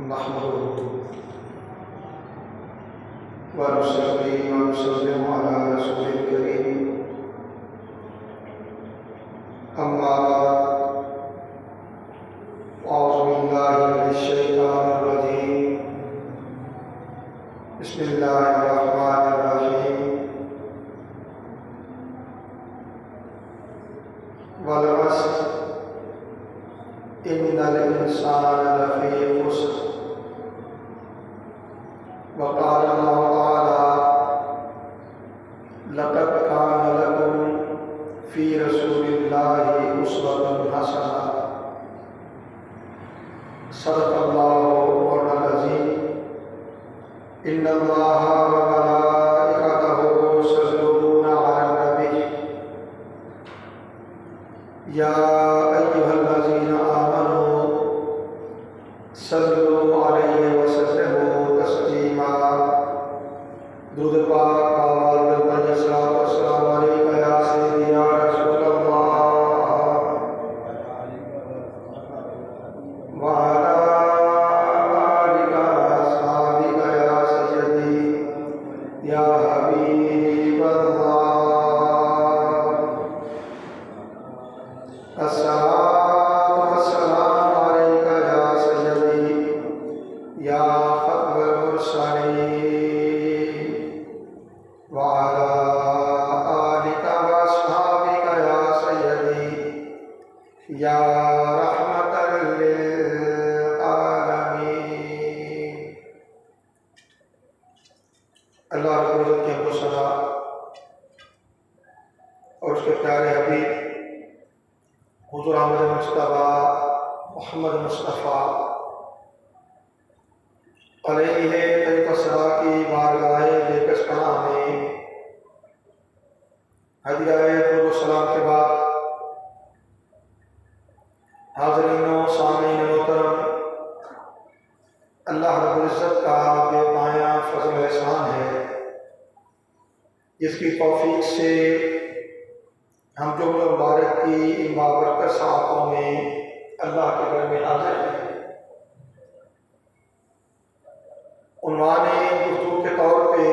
نحمده ونصلي ونسلم على رسول الكريم أما بعد أعوذ بالله من الشيطان الرجيم بسم الله الرحمن الرحيم والعصر إن الإنسان لفي خسر وقال الله تعالى لقد كان لكم في رسول الله أسوة حسنة صدق الله العظيم إن الله وملائكته يصلون على النبي يا أيها الذين آمنوا صلوا عليه وسلموا تسليما درود پاک آواز بلند الصلاۃ والسلام علیک یا سیدی یا رسول اللہ وعلی آلک واصحابک یا سیدی یا حبیب اللہ الصلاۃ والسلام علیک یا سیدی یا ختم المرسلین وعلى آلك وأصحابك يا سيدي يا رحمة للعالمين۔ اللہ رب العزت کے حمد و ثنا اور اس کے پیارے حبیب حضور احمد مصطفیٰ محمد مصطفیٰ علیہ طیب الصلاۃ کی بارگاہ بےکس پناہ میں ہدیہ درود و سلام کے بعد حاضرین و سامعین محترم، اللہ رب العزت کا بے پایہ فضل و احسان ہے جس کی توفیق سے ہم جملہ مبارک کی ان بابرکت ساعتوں میں اللہ کے گھر میں حاضر ہیں۔ عنوان گفتگو کے طور پہ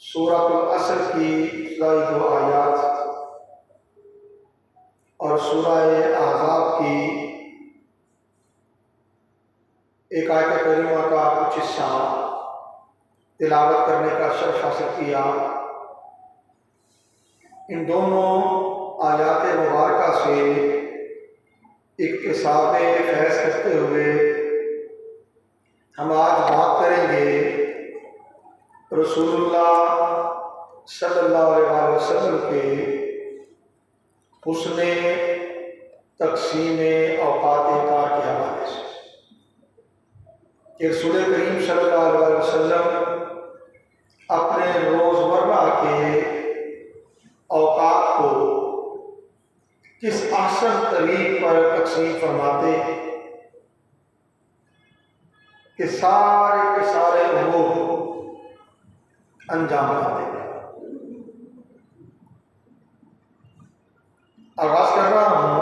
سورۃ العصر کی ابتدائی دو آیات اور سورہ احزاب کی ایک آیت کریمہ کا کچھ حصہ تلاوت کرنے کا شرف حاصل کیا۔ ان دونوں آیات مبارکہ سے اقتصاب فیض کرتے ہوئے ہم آج بات کریں گے رسول اللہ صلی اللہ علیہ وسلم کے حسن تقسیم اوقات کار کے حوالے سے کہ رسول کریم صلی اللہ علیہ وسلم اپنے روزمرہ کے اوقات کو کس احسن طریق پر تقسیم فرماتے کہ سارے کے سارے امور انجام آتے ہیں۔ آغاز کر رہا ہوں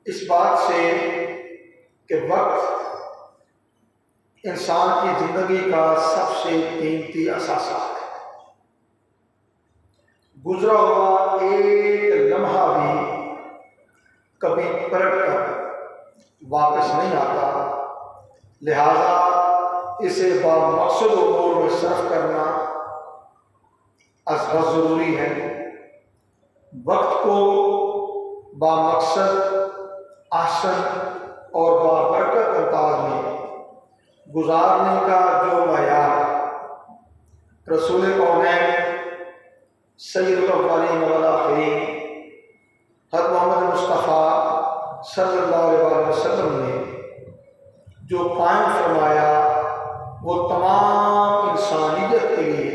اس بات سے کہ وقت انسان کی زندگی کا سب سے قیمتی اثاثہ ہے۔ گزرا ہوا ایک لمحہ بھی کبھی پلٹ کر واپس نہیں آتا، لہذا اسے بامقصد امور میں صرف کرنا ازحد ضروری ہے۔ وقت کو بامقصد، احسن اور بابرکت انداز میں گزارنے کا جو معیار رسول کونین سید الاولین والآخرین حضرت محمد مصطفیٰ صلی اللہ علیہ وسلم نے جو قائم فرمایا وہ تمام انسانیت کے لیے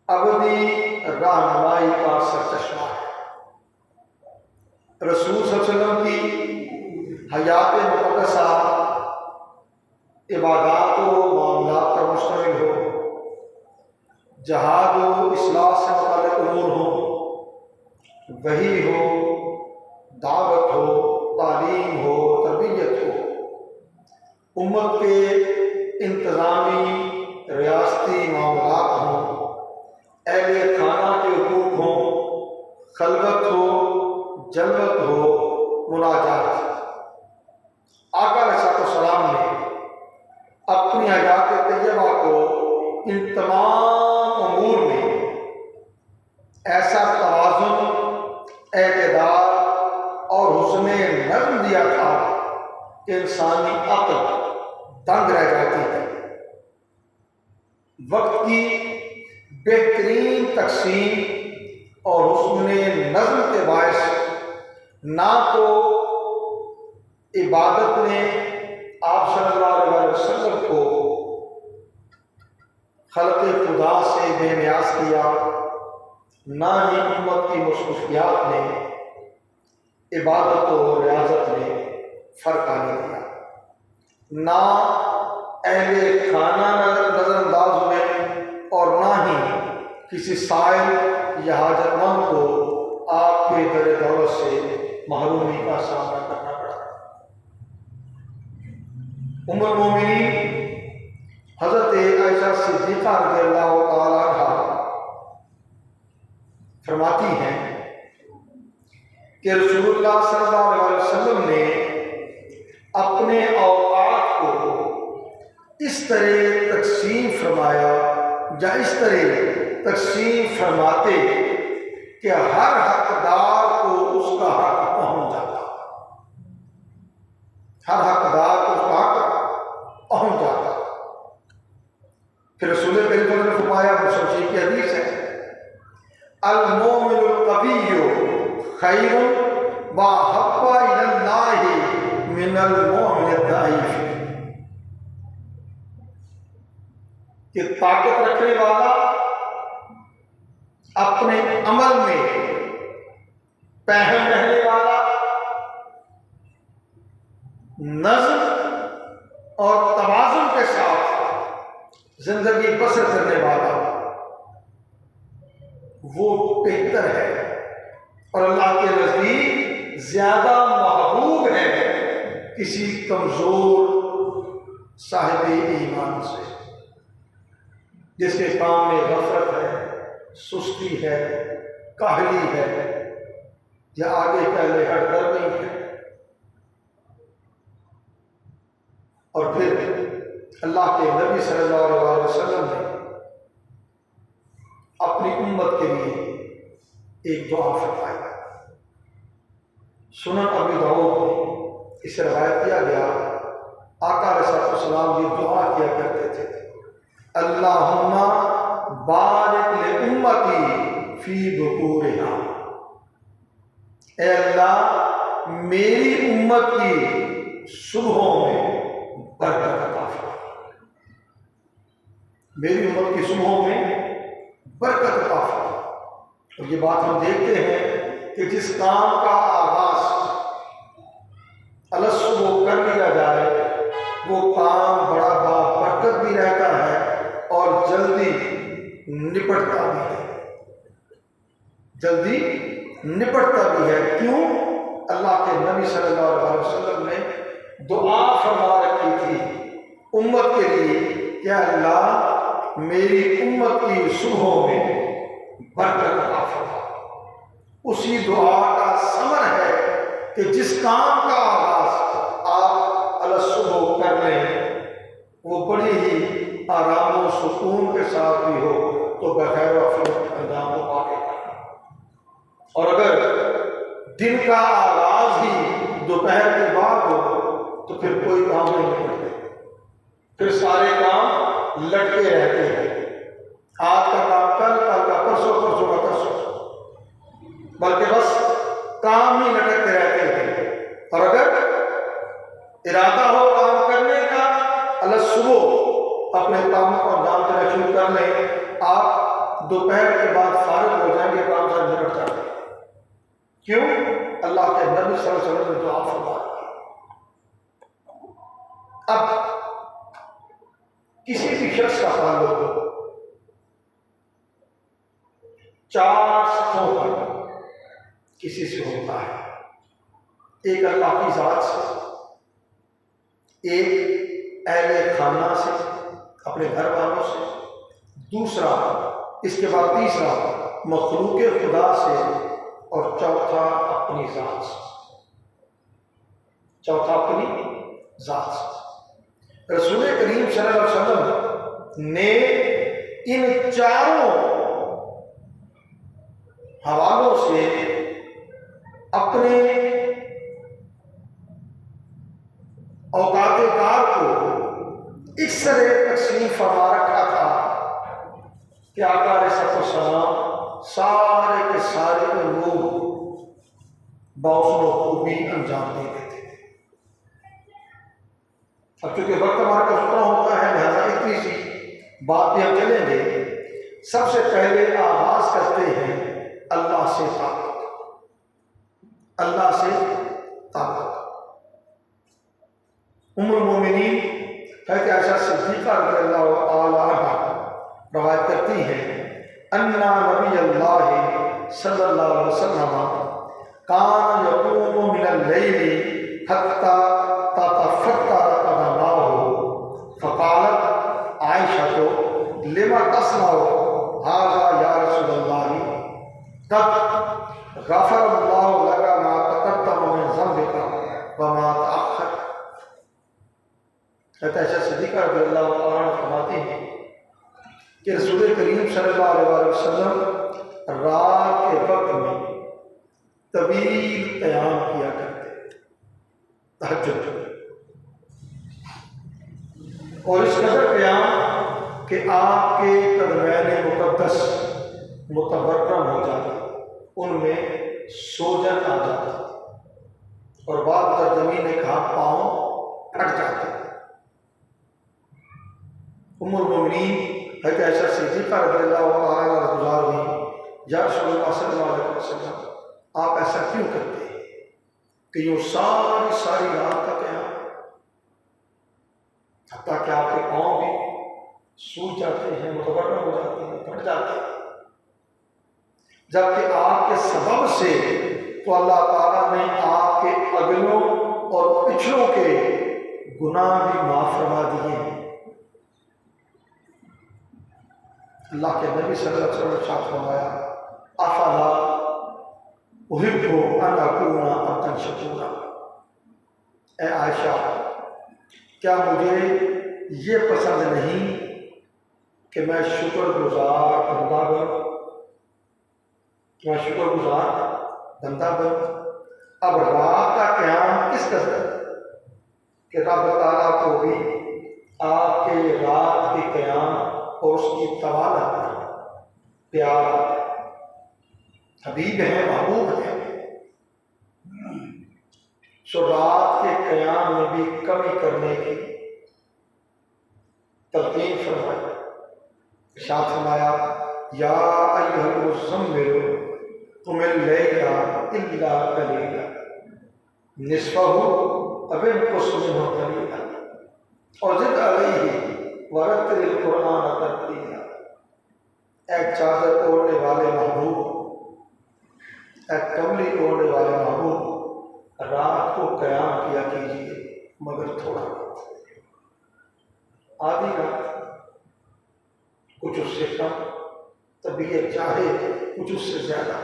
ابدی رہنمائی کا سرچشمہ ہے۔ رسول صلی اللہ علیہ وسلم کی حیات مقدسہ عبادات و معاملات پر مشتمل ہو، جہاد و اصلاح سے متعلق امور ہوں، وحی ہو، دعوت ہو، تعلیم ہو، تربیت ہو، امت کے انتظامی ریاستی معاملات ہوں، اہل خانہ کے حقوق ہوں، خلوت ہو، جلوت ہو، مناجات، آقا علیہ السلام نے اپنی حیات طیبہ کو ان تمام امور میں ایسا توازن، اعتدال اور حسن نظم دیا تھا کہ انسانی عقل دنگ رہ جاتی ہے۔ وقت کی بہترین تقسیم اور حسن نظم کے باعث نہ تو عبادت نے آپ صلی اللہ علیہ وسلم کو خلق خدا سے بے نیاز کیا، نہ ہی امت کی مصروفیات نے، عبادت و ریاضت نے فرق آنے دیا، نہ اہل خانہ نظر انداز ہوئے اور نہ ہی کسی سائل یا حاجت مند کو آپ کے در دولت سے محرومی کا سامنا کرنا پڑا۔ ام المومنین حضرت عائشہ صدیقہ رضی اللہ تعالیٰ عنہا فرماتی ہیں کہ رسول اللہ صلی اللہ علیہ وسلم نے اپنے اوقات کو اس طرح تقسیم فرمایا یا اس طرح تقسیم فرماتے کہ ہر حقدار کو اس کا حق پہنچ جاتا، ہر حقدار کو اس کا حق پہنچ جاتا۔ پھر رسول کریم صلی اللہ علیہ وسلم نے فرمایا، مسلم شریف کی حدیث ہے، المومن القوی خیر واحب الی اللہ من المومن الضعیف، کہ طاقت رکھنے والا اپنے عمل میں پہل رہنے والا، نظم اور توازن کے ساتھ زندگی بسر کرنے والا، وہ بہتر ہے اور اللہ کے نزدیک زیادہ محبوب ہے کسی کمزور صاحب ایمان سے، جس کے کام میں غفلت ہے، سستی ہے، کاہلی ہے یا آگے پہلے ہٹ کر نہیں ہے۔ اور پھر اللہ کے نبی صلی اللہ علیہ وسلم نے اپنی امت کے لیے ایک دعا فرمائی۔ سنن ابی داؤد میں اسے روایت کیا گیا، آقا علیہ السلام یہ دعا کیا کرتے تھے، اللہم بارک لامتی فی بکورہا، اے اللہ میری امت کی صبحوں میں برکت عطا فرما، میری امت کی صبحوں میں برکت عطا فرما۔ اور یہ بات ہم دیکھتے ہیں کہ جس کام کا آغاز الصبح کر لیا جائے وہ کام بڑا برکت بھی رہتا ہے اور جلدی نپٹتا بھی ہے، جلدی نپٹتا بھی ہے۔ کیوں؟ اللہ کے نبی صلی اللہ علیہ وسلم نے دعا فرما رکھی تھی امت کے لیے کہ اللہ میری امت کی صبحوں میں برکت عطا فرما۔ اسی دعا کا ثمر ہے کہ جس کام کا آغاز آپ الصبح کر لیں وہ بڑی ہی آرام و سکون کے ساتھ بھی ہو تو بخیر و عافیت انجام ہو پائے گا، اور اگر دن کا آغاز ہی دوپہر کے بعد ہو تو پھر کوئی کام نہیں کرتے، پھر سارے کام لٹکے رہتے ہیں، آج کا کام کل، کل کا پرسوں، پرسوں کا پرسوں، بلکہ بس کام ہی لٹکتے رہتے ہیں۔ اور اگر ارادہ ہو کام کرنے کا، صبح اپنے کاموں کو انجام دینا شروع کر لیں، آپ دوپہر کے بعد فارغ ہو جائیں گے، کام سے نپٹ جائیں گے۔ کیوں؟ اللہ کے نبی صلی اللہ علیہ وسلم نے دعا فرمائی۔ اب کسی بھی شخص کا تعلق چار سطحوں پر کسی سے ہوتا ہے، ایک اللہ کی ذات سے، ایک اہل خانہ سے، اپنے گھر والوں سے، دوسرا اس کے بعد تیسرا مخلوق خدا سے، اور چوتھا اپنی ذات سے، چوتھا اپنی ذات سے۔ رسول کریم صلی اللہ علیہ وسلم نے ان چاروں حوالوں سے اپنے اوقات کار کو اس طرح تقسیم فرما رکھا تھا کہ آقا علیہ السلام سارے کے سارے امور بحسن و خوبی انجام دے دیتے تھے۔ اب چونکہ وقت ہمارا کا اتنا ہوتا ہے، لہذا اتنی سی بات بھی ہم چلیں گے۔ سب سے پہلے آغاز کرتے ہیں اللہ سے طاقت، اللہ سے طاقت۔ ام المومنین حضرت عائشہ صدیقہ رضی اللہ تعالی عنہا روایت کرتی ہیں ان نبی اللہ صلی اللہ علیہ وسلم کان یقوم من اللیل حتی تتفتر قدماہ، فقالت عائشہ لما تصنع ھذا یا رسول اللہ، قد غفر اللہ لک ما تقدم من ذنبک وما تأخر۔ حضرت عائشہ صدیقہ رضی اللہ عنہ فرماتی ہیں کہ رسول کریم صلی اللہ علیہ وسلم رات کے وقت میں طویل قیام کیا کرتے، تہجد، اور اس قدر قیام کہ آپ کے قدمین مقدس متورم ہو جاتے، ان میں سوجن آ جاتی، اور بعض ترجمین نے کہا پاؤں پھٹ جاتے۔ ام المومنین حضرت عائشہ صدیقہ رضی اللہ تعالیٰ عنہا گزار ہوئی، یا رسول اللہ صلی اللہ علیہ وسلم آپ ایسا کیوں کرتے ہیں کہ یوں ساری رات کا قیام، حتیٰ کہ آپ کے پاؤں بھی سوج جاتے ہیں، متورم ہو جاتے ہیں، پھٹ جاتے ہیں، جبکہ آپ کے سبب سے تو اللہ تعالیٰ نے آپ کے اگلوں اور پچھلوں کے گناہ بھی معاف فرما دیے ہیں۔ اللہ کے نبی صلی اللہ علیہ وسلم نے ارشاد فرمایا افلا احب ان اکون عبدا شکورا، اے عائشہ کیا مجھے یہ پسند نہیں کہ میں شکر گزار بندہ بنوں، میں شکر گزار بندہ بنوں۔ اب رات کا قیام کس قدر کہ رب تعالیٰ کو بھی آپ کے رات کے قیام اور اس کی طوالت پیار ہے، حبیب ہے، محبوب ہے، سو رات کے قیام میں بھی کمی کرنے کی تلقین فرمائی، ارشاد فرمایا یا ایھا المزمل قم اللیل الا قلیلا نصفہ او انقص منہ قلیلا اور زد علیہ ورتل القرآن ترتیلا۔ ایک چادر اوڑھنے والے محبوب، ایک کملی اوڑھنے والے محبوب، رات کو قیام کیا کیجیے مگر تھوڑا، آدھی رات، کچھ اس سے کم، طبیعت چاہے کچھ اس سے زیادہ،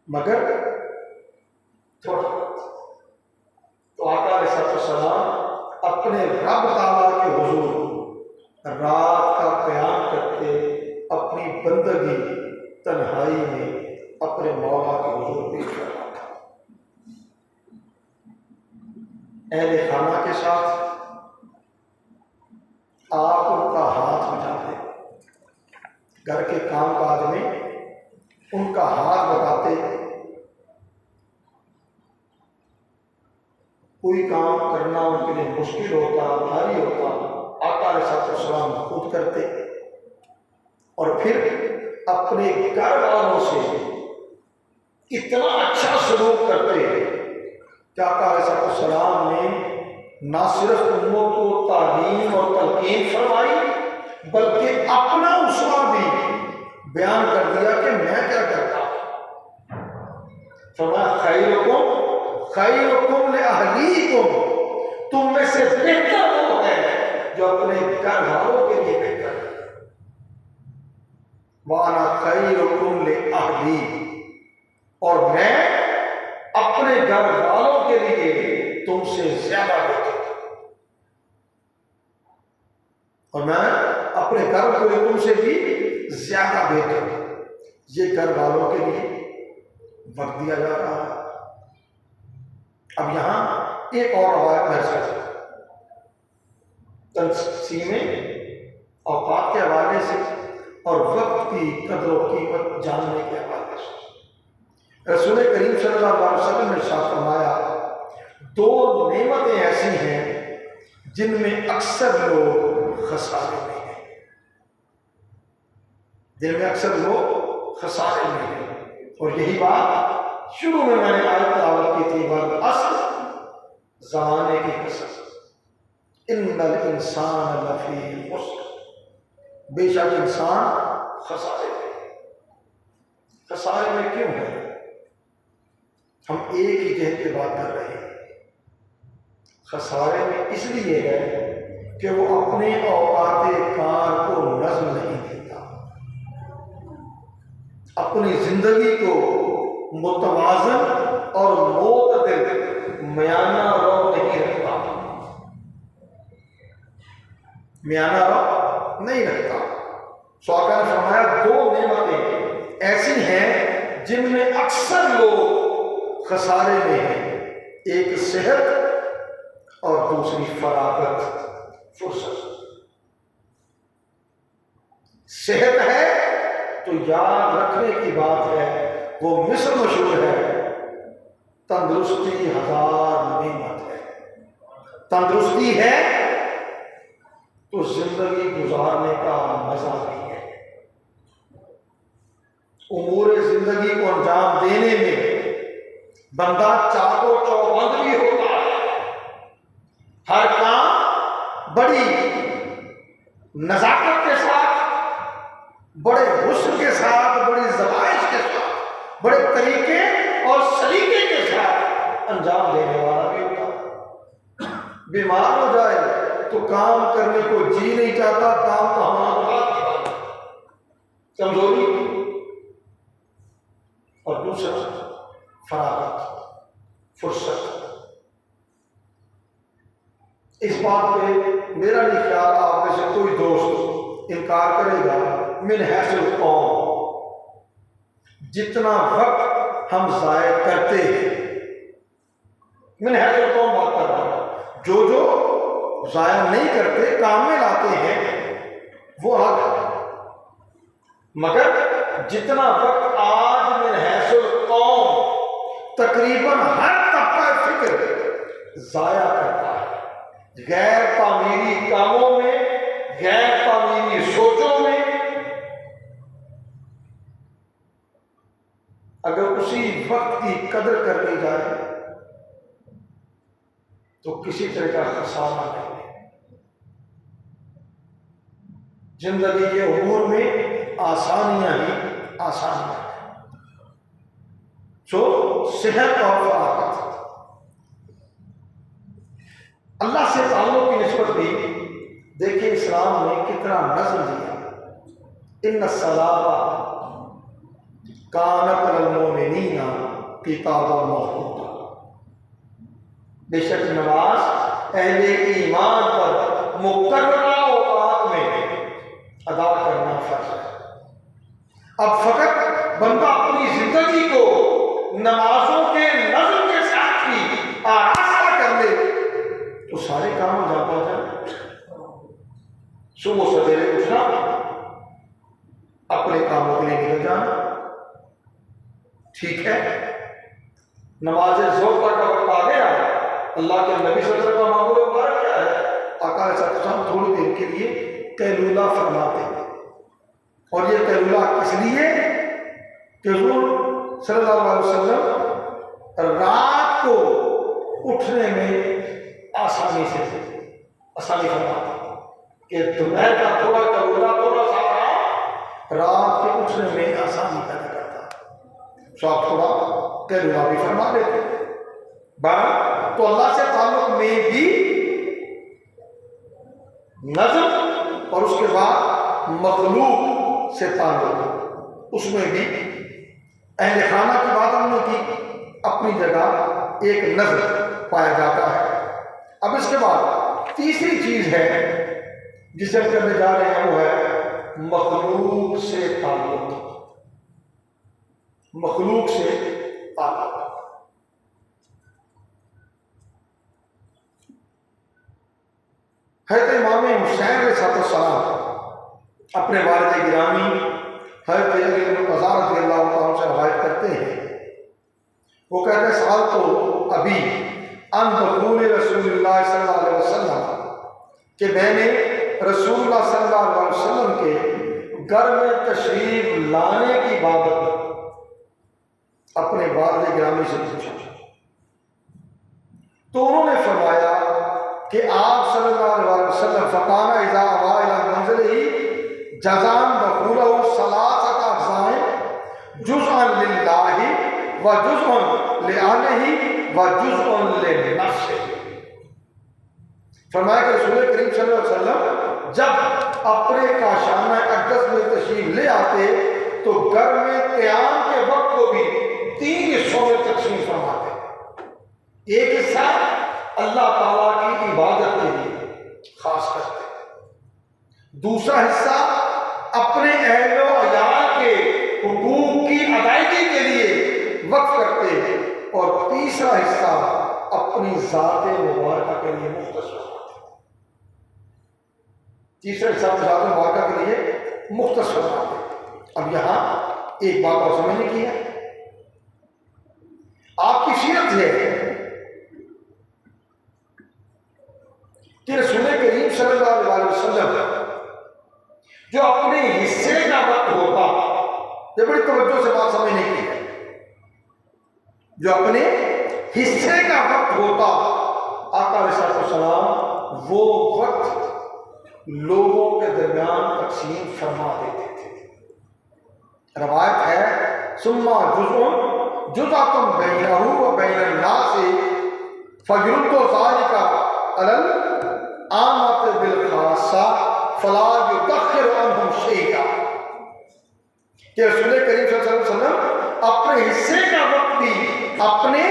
مگر تھوڑا۔ تو آقا علیہ السلام اپنے رب تعالیٰ کے حضور رات کا قیام کرتے، اپنی بندگی تنہائی میں اپنے مولا کے حضور پیش کرتا تھا۔ اہل خانہ کے ساتھ آپ ان کا ہاتھ بٹاتے، گھر کے کام کاج میں ان کا ہاتھ بٹاتے، کوئی کام کرنا ان کے لیے مشکل ہوتا، بھاری ہوتا، آقا علیہ السلام خود کرتے، اور پھر اپنے گھر والوں سے اتنا اچھا سلوک کرتے کہ آقا علیہ السلام نے نہ صرف امت کو تعلیم اور تلقین فرمائی بلکہ اپنا اسوہ بھی بیان کر دیا کہ میں کیا کرتا ہوں۔ فرمایا خیرکم لأہلیکم، تم میں سے بہتر وہ ہے جو اپنے گھر والوں کے لیے بہتر ہے۔ وَأَنَا خَيْرُكُمْ لِأَهْلِي، اور میں اپنے گھر والوں کے لیے تم سے زیادہ بہتر ہوں، اور میں اپنے گھر کے لیے تم سے بھی زیادہ بہتر ہوں۔ یہ گھر والوں کے لیے وقت دیا جا رہا ہے۔ اب یہاں ایک اور روایت محسوس ہے تقسیم اوقات کے حوالے سے اور وقت کی قدر و قیمت جاننے کے حوالے سے۔ رسول کریم صلی اللہ علیہ وسلم نے ارشاد فرمایا، دو نعمتیں ایسی ہیں جن میں اکثر لوگ خسارے میں ہیں، جن میں اکثر لوگ خسارے میں ہیں۔ اور یہی بات شروع میں نے آیت تلاوت کی تھی، والعصر، زمانے کی قسم، ان الانسان لفی خسر، بے شک انسان خسارے میں۔ خسارے میں کیوں ہے؟ ہم ایک ہی جہت کی بات کر رہے ہیں۔ خسارے میں اس لیے ہے کہ وہ اپنے اوقات کار کو نظم نہیں دیتا، اپنی زندگی کو متوازن اور معتدل میانہ رو نہیں رکھتا، میانہ رو نہیں رکھتا۔ آقا نے فرمایا دو نعمتیں ایسی ہیں جن میں اکثر لوگ خسارے میں ہیں، ایک صحت اور دوسری فراغت، فرصت۔ صحت ہے تو یاد رکھنے کی بات ہے، وہ مثل مشہور ہے، تندرستی ہزار نعمت ہے۔ تندرستی ہے تو زندگی گزارنے کا مزہ بھی ہے، امور زندگی کو انجام دینے میں بندہ چاق و چوبند بھی ہوتا ہے، ہر کام بڑی نزاکت کے ساتھ، بڑے حسن کے ساتھ، بڑی زبائش کے ساتھ، بڑے طریقے اور سلیقے کے ساتھ انجام دینے والا بھی ہوتا ہے۔ بیمار ہو جائے تو کام کرنے کو جی نہیں چاہتا، کام کا ہونا بات، کمزوری۔ اور دوسرا فراغت، فرصت۔ اس بات پہ میرا نہیں خیال آپ میں سے کوئی دوست انکار کرے گا، من حیث القوم، جتنا وقت ہم ضائع کرتے ہیں، من حیث القوم بات کر رہا ہوں، جو ضائع نہیں کرتے، کام میں لاتے ہیں، وہ الگ ہے، مگر جتنا وقت آج من حیث القوم تقریباً ہر طبقہ فکر ضائع کرتا ہے، غیر تعمیری کاموں میں، غیر تعمیری سوچوں میں، اگر اسی وقت کی قدر کر لی جائے تو کسی طرح کا خسارہ نہیں ہے۔ زندگی کے امور میں آسانیاں ہی آسانیاں ہیں۔ صحت اور فراغت، اللہ سے تعلق کی نسبت بھی دیکھیں اسلام نے کتنا نظم دیا۔ ان الصلاۃ کانت علی المؤمنین کتابا موقوتا، بے شک نماز اہل ایمان پر مقررہ اوقات میں ادا کرنا فرض ہے۔ اب فقط بندہ اپنی زندگی کو نمازوں کے نظم کے ساتھ ہی آراستہ کر لے تو سارے کام انجام ہو جائیں۔ صبح سویرے اٹھنا، اپنے کاموں کے لیے نکل جانا، ٹھیک ہے۔ نماز ظہر کا وقت آ گیا، اللہ کے نبی صلی اللہ علیہ وسلم کا معمول مبارک کیا ہے؟ آقا علیہ السلام تھوڑی دیر کے لیے قیلولہ فرماتے ہیں، اور یہ قیلولہ کس لیے کہ حضور صلی اللہ علیہ وسلم رات کو اٹھنے میں آسانی فرماتے ہیں کہ دوپہر کا تھوڑا قیلولہ، تھوڑا سا آرام رات کے اٹھنے میں آسانی پیدا کرتا ہے۔ سو آپ تھوڑا تیلوا بھی فرما دیتے. بہرحال تو اللہ سے تعلق میں بھی نظم اور اس کے بعد مخلوق سے تعلق، اس میں بھی اہل خانہ کی بات ہم نے کی، اپنی جگہ ایک نظم پایا جاتا ہے. اب اس کے بعد تیسری چیز ہے جسے ہم کرنے جا رہے ہیں، وہ ہے مخلوق سے تعلق. مخلوق سے تعلق. حضرت امام حسین علیہ السلام اپنے والد گرامی حضرت علی بن قضا رضی اللہ عنہ سے روایت کرتے ہیں. وہ کہتے ہیں سوال تو ابھی ان دخول رسول اللہ صلی اللہ علیہ وسلم، کہ میں نے رسول اللہ صلی اللہ علیہ وسلم کے گھر میں تشریف لانے کی بابت اپنے والد گرامی سے پوچھا تو انہوں نے فرمایا کہ آپ صلی اللہ علیہ وسلم فقانا اذا آوا الی منزلہ جزان دخولہ ثلاثۃ اجزاء جزءا للہ وجزء لأہلہ وجزء لنفسہ. فرمایا کہ رسول کریم صلی اللہ علیہ وسلم جب اپنے کاشانہ اقدس میں تشریف لے آتے تو گھر میں قیام کے وقت کو بھی 3 حصوں میں تقسیم فرماتے. ایک حصہ اللہ تعالیٰ کی عبادت کے لیے خاص کرتے، دوسرا حصہ اپنے اہل و عیال کے حقوق کی ادائیگی کے لیے وقف کرتے، اور تیسرا حصہ اپنی ذات مبارکہ کے لیے مختص فرماتے. تیسرا حصہ اپنی ذات مبارکہ کے لیے مختص فرماتے. اب یہاں ایک بات اور سمجھنے کی ہے، آپ کی سیرت ہے کہ رسول کریم صلی اللہ علیہ وسلم جو اپنے حصے کا وقت ہوتا، یہ بڑی توجہ سے بات سمجھنے کی ہے، جو اپنے حصے کا وقت ہوتا آقا علیہ السلام وہ وقت لوگوں کے درمیان تقسیم فرما دیتے تھے. روایت ہے ثم جزء بینہ و بین الناس فیرد ذلک علی العامة بالخاصہ فلا یدخر عنہم شیئا. کہ رسول کریم صلی اللہ علیہ وسلم اپنے حصے کا وقت بھی اپنے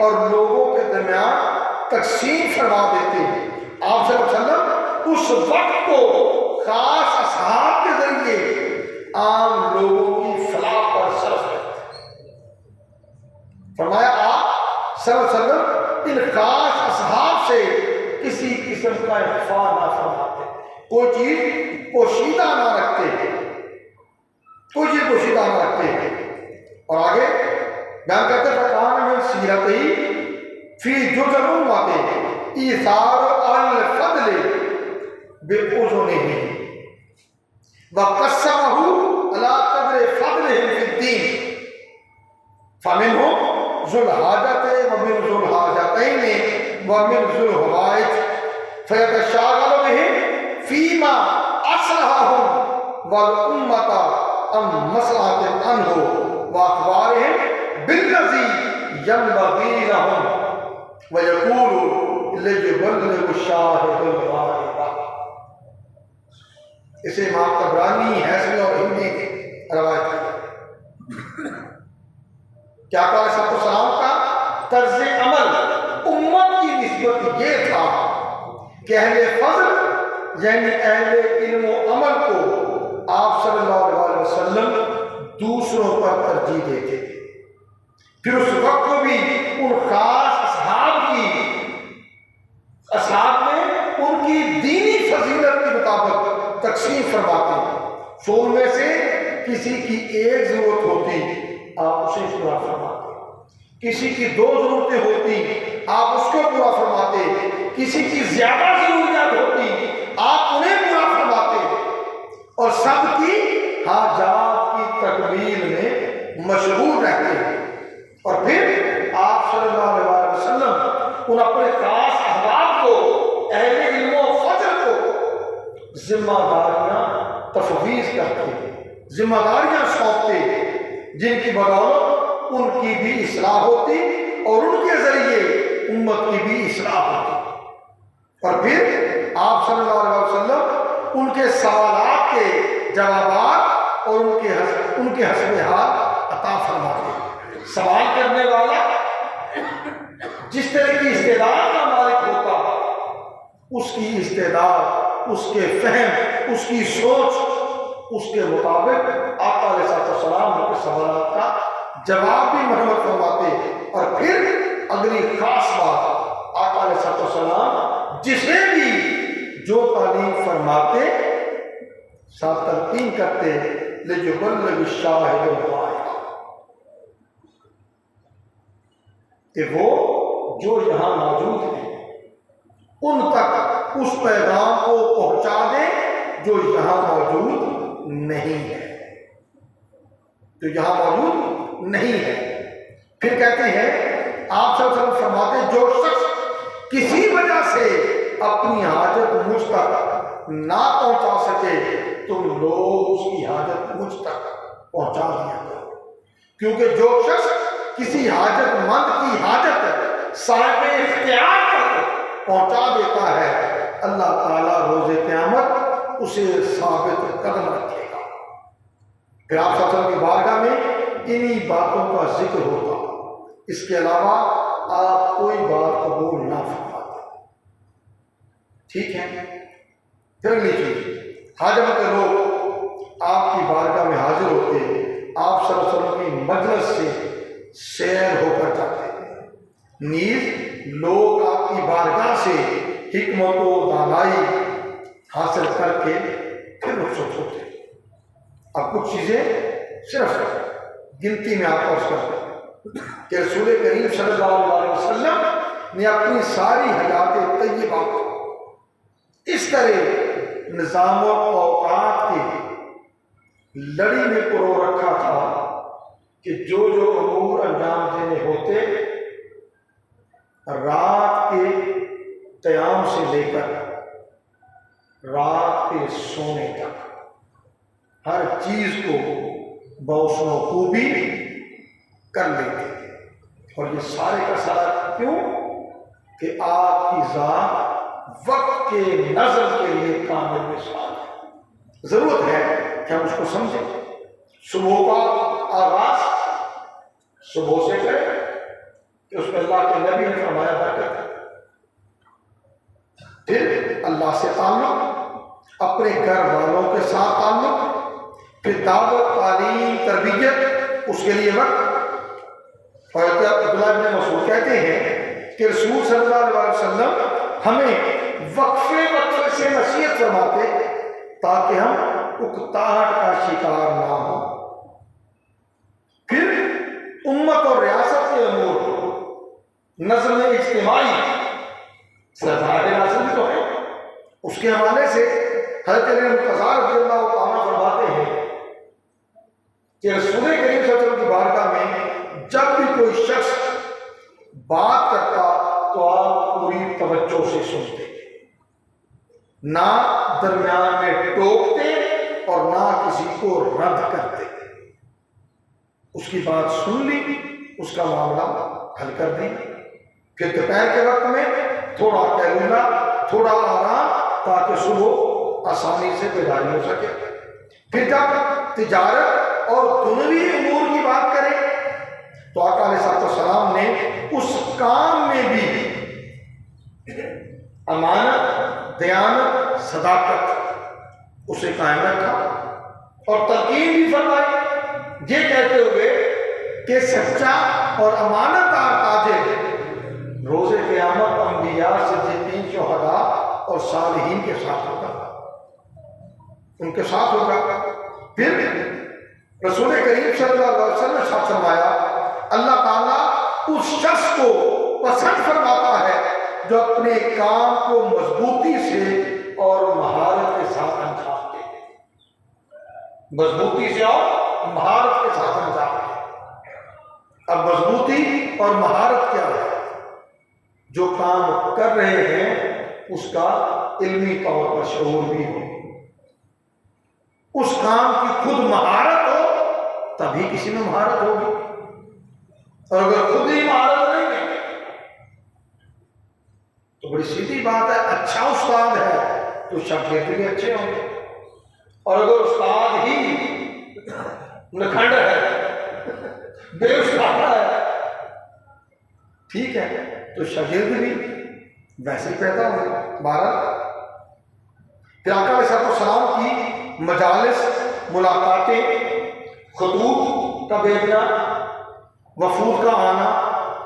اور لوگوں کے درمیان تقسیم فرما دیتے ہیں. آپ صلی اللہ علیہ وسلم اس وقت کو خاص اصحاب کے ذریعے عام لوگوں کی فلاح پر صرف کرتے. فرمایا آپ صلی اللہ علیہ وسلم ان خاص اصحاب سے کسی قسم کا اخفا نہ فرماتے، کوئی چیز پوشیدہ نہ رکھتے، کوئی چیز پوشیدہ نہ رکھتے. اور آگے بیان کرتے فقان من سیرتہی فی جزء امتہ ایثار الفضل بأذنہ وقسمہ علی قدر فضلہم فی الدین فمنہم ذو الحاجۃ ومن ذو الحاجتین ومن ذو الحوائج فیتشاغل بہم فیما اصلحہم والامۃ عن مصلحۃ عنہ واخبارہم بالذی ینبغی لہم ویقول لیبلغ الشاہد الغائب. اسے امام طبرانی حیثی اور ہندی کی روایت کی. کیا علیہ السلام کا طرز عمل امت کی نسبت یہ تھا کہ اہل فضل یعنی اہل علم و عمل کو آپ صلی اللہ علیہ وسلم دوسروں پر ترجیح دیتے تھے. پھر اس وقت کو بھی ان خاص اصحاب میں ان کی دینی فضیلت کے مطابق تقسیم فرماتے. سو ان میں سے کسی کی ایک ضرورت ہوتی آپ اسے پورا فرماتے، کسی کی 2 ضرورتیں ہوتی آپ اس کو پورا فرماتے، کسی کی زیادہ ضروریات ہوتی آپ انہیں پورا فرماتے، اور سب کی حاجات کی تکمیل میں مشغول رہتے ہیں. اور پھر آپ صلی اللہ علیہ وسلم ان اپنے خاص احباب کو اہل علم و فضل کو ذمہ داریاں تفویض کرتے، ذمہ داریاں سونپتے، جن کی بدولت ان کی بھی اصلاح ہوتی اور ان کے ذریعے امت کی بھی اصلاح ہوتی۔ اور پھر آپ صلی اللہ علیہ وسلم ان کے سوالات کے جوابات اور ان کے حسب حال عطا فرماتے۔ سوال کرنے والا جس طرح کی استعداد کا مالک ہوتا، اس کی استعداد، اس کے فہم، اس کی سوچ، اس کے مطابق آقا علیہ السلام ان کے سوالات کا جواب بھی مرحمت فرماتے۔ اور پھر اگلی خاص بات، آقا علیہ السلام جسے بھی جو تعلیم فرماتے ساتھ تلقین کرتے لِيُبَلِّغِ الشَّاهِدُ الْغَائِبَ، کہ وہ جو یہاں موجود ہیں ان تک اس پیغام کو پہنچا دیں جو یہاں موجود نہیں ہے، جو یہاں موجود نہیں ہے۔ پھر کہتے ہیں آپ صلی اللہ علیہ وسلم فرماتے ہیں جو شخص کسی وجہ سے اپنی حاجت مجھ تک نہ پہنچا سکے تم لوگ اس کی حاجت مجھ تک پہنچا دیا کرو، کیونکہ جو شخص کسی حاجت مند کی حاجت صاحب اختیار تک پہنچا دیتا ہے، اللہ تعالیٰ روز قیامت اسے ثابت قدم رکھے گا۔ پھر آپ صلی اللہ علیہ وسلم کی بارگاہ میں انہی باتوں کا ذکر ہوتا، اس کے علاوہ آپ کوئی بات قبول نہ فرماتے۔ ٹھیک ہے، پھر اگلی چیز، حاجت کے لوگ آپ کی بارگاہ میں حاضر ہوتے، آپ صلی اللہ علیہ وسلم کی مجلس سے سیر ہو کر جاتے، نیز لوگ آپ کی بارگاہ سے حکمت و دانائی حاصل کر کے پھر رخصت ہوتے۔ اب کچھ چیزیں صرف گنتی میں آپ عرض کرتے ہیں کہ رسول کریم صلی اللہ علیہ وسلم نے اپنی ساری حیات طیبہ کو اس طرح نظام و اوقات کی لڑی میں پرو رکھا تھا کہ جو امور انجام دینے ہوتے رات کے قیام سے لے کر رات کے سونے تک ہر چیز کو بحسن و خوبی کر لیتے، اور یہ سارے کا سارا کیوں کہ آپ کی ذات وقت کے نظم کے لیے کامل مثال ہے۔ ضرورت ہے کہ ہم اس کو سمجھیں۔ صبح کا آغاز صبح سے کریں کہ اس میں اللہ کے نبی نے فرمایا برکت، پھر اللہ سے تعلق، اپنے گھر والوں کے ساتھ تعلق، پھر دعوت، تعلیم، تربیت، اس کے لیے وقت۔ حضرت عبداللہ بن مسعود کہتے ہیں کہ رسول صلی اللہ علیہ وسلم ہمیں وقفے وقفے سے نصیحت فرماتے تاکہ ہم اکتاہٹ کا شکار نہ ہوں۔ پھر امت اور ریاست کے امور، نظم اجتماعی سرکار ریاست بھی تو ہے، اس کے حوالے سے حضرت علی مرتضیٰ رضی اللہ تعالیٰ فرماتے ہیں کہ رسول کریم صلی اللہ علیہ وسلم کی بارگاہ میں جب بھی کوئی شخص بات کرتا تو آپ پوری توجہ سے سنتے، نہ درمیان میں ٹوکتے اور نہ کسی کو رد کرتے۔ اس کی بات سن لی، اس کا معاملہ حل کر دی۔ پھر دوپہر کے وقت میں تھوڑا قیلولہ، تھوڑا آرام، تاکہ صبح آسانی سے بیداری ہو سکے۔ پھر جب تجارت اور دنیوی امور کی بات کریں تو آقا علیہ السلام نے اس کام میں بھی امانت، دیانت، صداقت اسے قائم رکھا اور تلقین بھی فرمائی، یہ کہتے ہوئے کہ سچا اور امانت دار تاجر روز قیامت انبیاء، صدیقین، شہداء اور صالحین کے ساتھ ہوگا، ان کے ساتھ ہوگا۔ پھر رسول کریم صلی اللہ علیہ وسلم نے ساتھ فرمایا اللہ تعالیٰ اس شخص کو پسند فرماتا ہے جو اپنے کام کو مضبوطی سے اور مہارت کے ساتھ انجام دے، مضبوطی سے اور مہارت کے ساتھ انجام دے۔ اب مضبوطی اور مہارت کیا ہے؟ جو کام کر رہے ہیں اس کا علمی طور پر شعور بھی ہو، اس کام کی خود مہارت ہو، تبھی کسی میں مہارت ہوگی۔ اور اگر خود ہی مہارت نہیں ہے تو بڑی سیدھی بات ہے، اچھا استاد ہے تو شاگرد بھی اچھے ہوں گے، اور اگر استاد ہی نکھنڈ ہے، بے استاد ہے، ٹھیک ہے، تو شاگرد بھی ویسے ہی پیدا ہوں گے۔ بہرحال پھر آقا علیہ السلام کی مجالس، ملاقاتیں، خطوط کا بھیجنا، وفود کا آنا،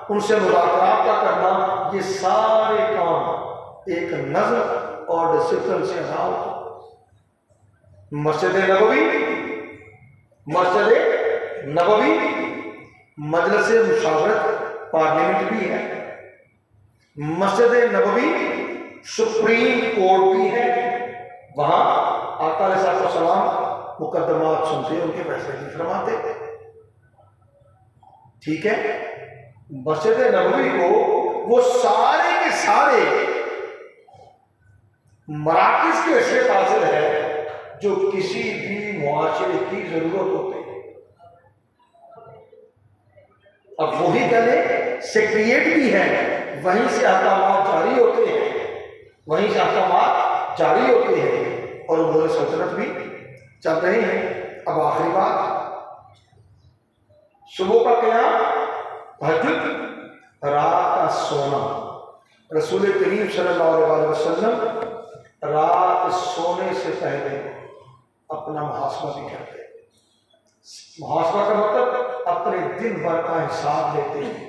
ان سے مذاکرات کا کرنا، یہ سارے کام ایک نظم اور ڈسپلن سے ادا ہوتے۔ مسجد نبوی مجلس مشاورت پارلیمنٹ بھی ہے، مسجد نبوی سپریم کورٹ بھی ہے، وہاں آقا علیہ السلام مقدمات سنتے، ان کے فیصلے بھی فرماتے، ٹھیک ہے۔ مسجد نبوی کو وہ سارے کے سارے مراکز کی حیثیت حاصل ہے جو کسی بھی معاشرے کی ضرورت ہوتی ہے۔ اب وہی کہنے سیکریٹ بھی ہے، وہیں سے احکامات جاری ہوتے ہیں، وہیں سے احکامات جاری ہوتے ہیں، اور امور سلطنت بھی چل رہے ہیں۔ اب آخری بات، صبح کا قیام، تہجد، رات کا سونا۔ رسول کریم صلی اللہ علیہ وسلم رات سونے سے پہلے اپنا محاسبہ بھی کرتے ہیں۔ محاسبہ کا مطلب اپنے دن بھر کا حساب لیتے ہیں۔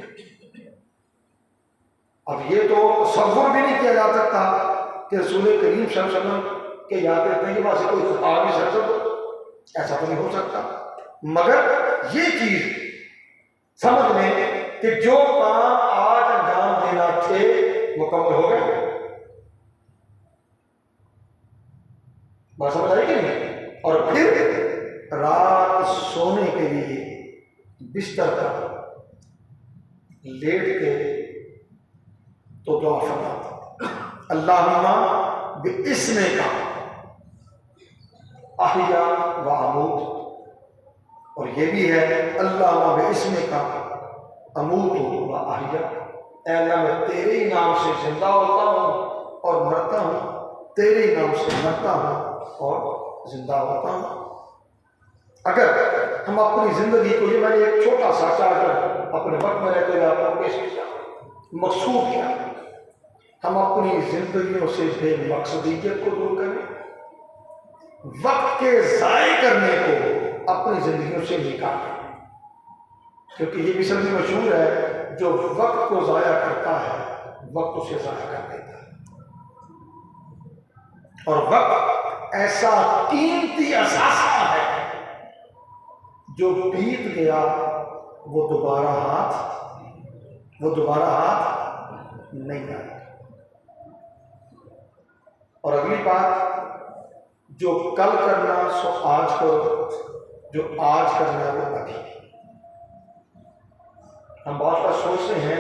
اب یہ تو تصور بھی نہیں کیا جا سکتا کہ رسول کریم صلی اللہ علیہ وسلم کے یاد طیبہ سے کوئی خطاب ہی سرزد ہو، ایسا تو نہیں ہو سکتا، مگر یہ چیز سمجھ میں کہ جو کام آج انجام دینا تھے مکمل ہو گئے۔ بات سمجھ آئی کہ نہیں؟ اور پھر رات سونے کے لیے بستر پر لیٹ کے تو دعا فرماتا، اللہم باسمک احیا و اموت، اور یہ بھی ہے اللہم باسمک اموت و احیا، اے اللہ میں تیرے ہی نام سے زندہ ہوتا ہوں اور مرتا ہوں، تیرے ہی نام سے مرتا ہوں اور زندہ ہوتا ہوں۔ اگر ہم اپنی زندگی کو، یہ میں نے ایک چھوٹا سا چارٹر اپنے وقت میں رہتے ہوئے آپ کو پیش کیا، مقصود کیا، ہم اپنی زندگیوں سے بے مقصدیت کو دور کریں، وقت کے ضائع کرنے کو اپنی زندگیوں سے نکالیں، کیونکہ یہ بھی سب سے مشہور ہے، جو وقت کو ضائع کرتا ہے وقت اسے ضائع کر دیتا ہے، اور وقت ایسا قیمتی اثاثہ ہے جو بیت گیا وہ دوبارہ ہاتھ نہیں آئے۔ اور اگلی بات، جو کل کرنا سو آج کرو، جو آج کرنا ہے وہ ابھی۔ ہم بہت بار سوچتے ہیں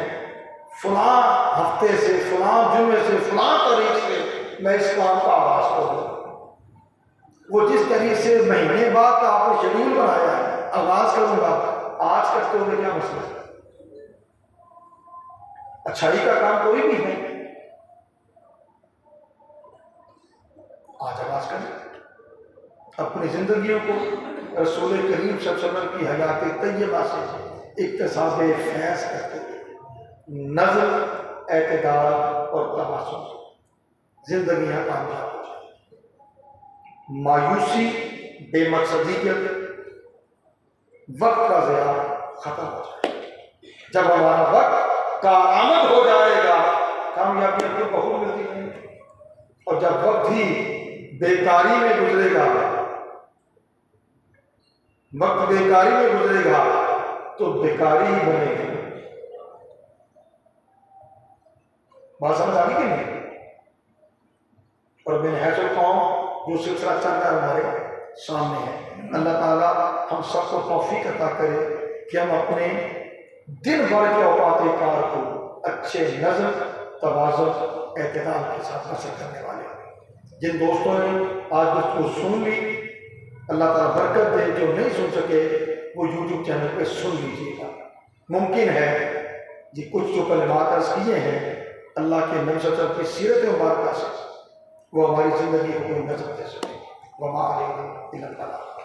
فلاں ہفتے سے، فلاں جمعے سے، فلاں تاریخ سے میں اس کام کا آغاز کروں، وہ جس طریقے سے مہینے بعد آپ نے شیڈول بنایا ہے آغاز کروں گا، آج کرتے ہوئے کیا مسئلہ ہے؟ اچھائی کا کام کوئی بھی ہے، آج آغاز کریں، اپنی زندگیوں کو رسول کریم صلی اللہ علیہ وسلم کی حیات طیبہ سے اکتساب فیض کرتے ہوئے نظم، اعتدال اور توازن زندگیاں کامیاب ہو جائیں، مایوسی، بے مقصدیت، وقت کا ضیاع ختم ہو جائے۔ جب ہمارا وقت کارآمد ہو جائے گا، کامیابی کو بہت ملتی ہے، اور جب وقت ہی بیکاری میں گزرے گا، وقت بیکاری میں گزرے گا تو بیکاری ہی بنے گی۔ بات سمجھ آ گئی کہ نہیں؟ اور میں حیث القوم جو سلسلہ چل رہا ہے ہمارے سامنے ہے، اللہ تعالیٰ ہم سب کو توفیق عطا کرے کہ ہم اپنے دن بھر کے اوقات کار کو اچھے نظم، توازن، اعتدال کے ساتھ بسر کرنے والے ہیں۔ جن دوستوں نے آج اس کو سن لی، اللہ تعالیٰ برکت دے، جو نہیں سن سکے وہ یوٹیوب چینل پہ سن لیجیے گا۔ ممکن ہے جی کچھ جو کلمات عرض کیے ہیں اللہ کے نبی صلی اللہ علیہ وسلم کی سیرت مبارکہ سے وہ ہماری زندگی کو کوئی نظر دے سکے وما علینا الا البلاغ۔